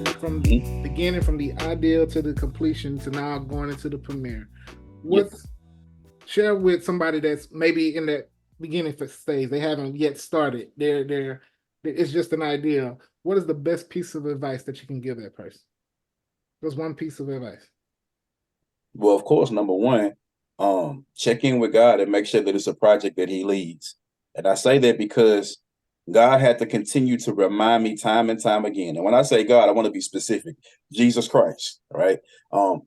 from Mhm. beginning, from the ideal to the completion to now going into the premiere. Yeah. What's Share with somebody that's maybe in that beginning stage. They haven't yet started. It's just an idea. What is the best piece of advice that you can give that person? Just one piece of advice. Well, of course, number one, check in with God and make sure that it's a project that He leads. And I say that because God had to continue to remind me time and time again. And when I say God, I want to be specific. Jesus Christ, right?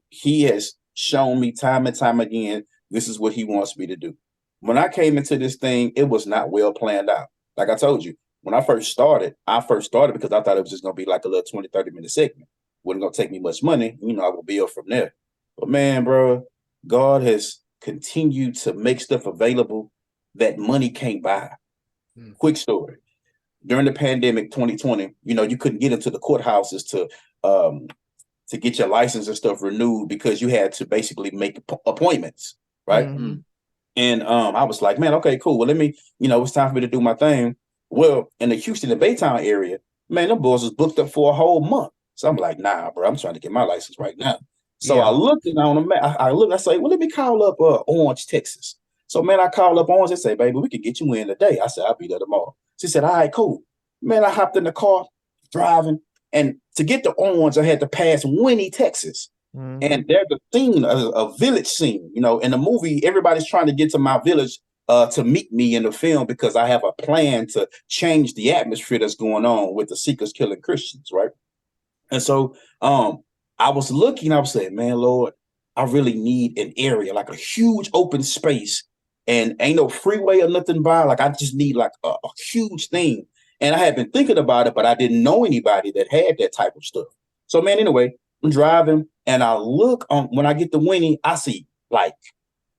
He has shown me time and time again, this is what He wants me to do. When I came into this thing, it was not well planned out. Like I told you, when I first started because I thought it was just going to be like a little 20, 30-minute segment. Wasn't going to take me much money. I will build from there. But man, bro, God has continued to make stuff available that money can't buy. Mm. Quick story. During the pandemic 2020, you couldn't get into the courthouses to get your license and stuff renewed because you had to basically make appointments, right? Mm-hmm. And I was like, man, okay, cool. Well, let me, it's time for me to do my thing. Well, in the Houston and Baytown area, man, them boys was booked up for a whole month. So I'm like, nah, bro, I'm trying to get my license right now. So I Yeah. looked and on the map. I looked. I say, well, let me call up Orange, Texas. So man, I called up Orange. They say, baby, we could get you in today. I said, I'll be there tomorrow. She said, all right, cool. Man, I hopped in the car, driving, and to get to Orange, I had to pass Winnie, Texas. Mm-hmm. And there's a scene, a village scene. In the movie, everybody's trying to get to my village to meet me in the film because I have a plan to change the atmosphere that's going on with the seekers killing Christians, right? And so I was looking, I was saying, man, Lord, I really need an area, like a huge open space, and ain't no freeway or nothing by. Like I just need like a huge thing. And I had been thinking about it, but I didn't know anybody that had that type of stuff. So man, anyway, I'm driving and I look on when I get to Winnie, I see like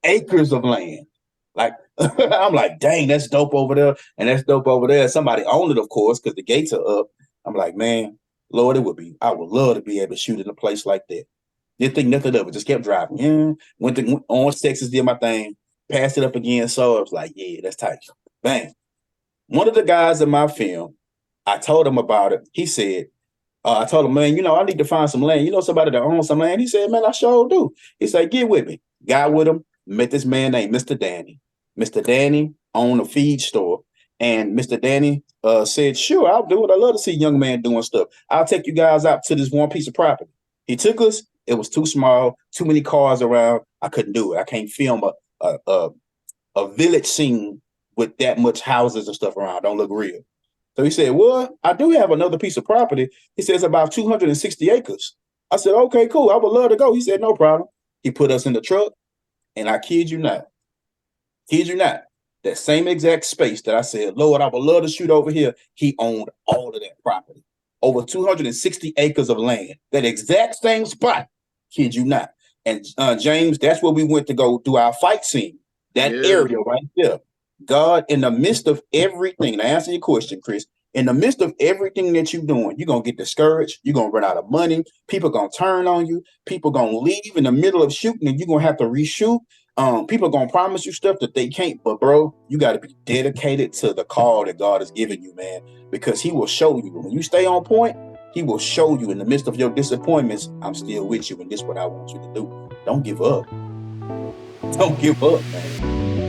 acres of land. Like I'm like, dang, that's dope over there, and that's dope over there. Somebody owned it, of course, because the gates are up. I'm like, man, Lord, I would love to be able to shoot in a place like that. Didn't think nothing of it, just kept driving. Yeah. Went to Orange, Texas, did my thing, passed it up again. So I was like, yeah, that's tight. Bang. One of the guys in my film, I told him about it. He said, I told him, man, I need to find some land. You know somebody that owns some land? He said, man, I sure do. He said, get with me. Got with him, met this man named Mr. Danny. Mr. Danny owned a feed store. And Mr. Danny said, sure, I'll do it. I love to see a young man doing stuff. I'll take you guys out to this one piece of property. He took us. It was too small, too many cars around. I couldn't do it. I can't film a village scene with that much houses and stuff around. Don't look real. So he said, well, I do have another piece of property. He says about 260 acres. I said, okay, cool. I would love to go. He said, no problem. He put us in the truck, and I kid you not, that same exact space that I said, Lord, I would love to shoot over here. He owned all of that property, over 260 acres of land, that exact same spot, kid you not. And James, that's where we went to go do our fight scene, that area right there. God, in the midst of everything, to answer your question, Chris, in the midst of everything that you're doing, you're going to get discouraged. You're going to run out of money. People going to turn on you. People going to leave in the middle of shooting and you're going to have to reshoot. People are going to promise you stuff that they can't. But, bro, you got to be dedicated to the call that God has given you, man, because he will show you. When you stay on point, he will show you in the midst of your disappointments, I'm still with you, and this is what I want you to do. Don't give up. Don't give up, man.